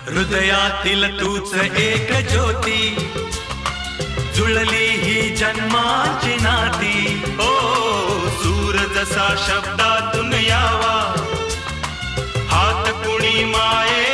हृदयातील तूच एक ज्योती, जुळली ही जन्माची नाती. ओ सूर जसा शब्दातून यावा, हात कुणी माये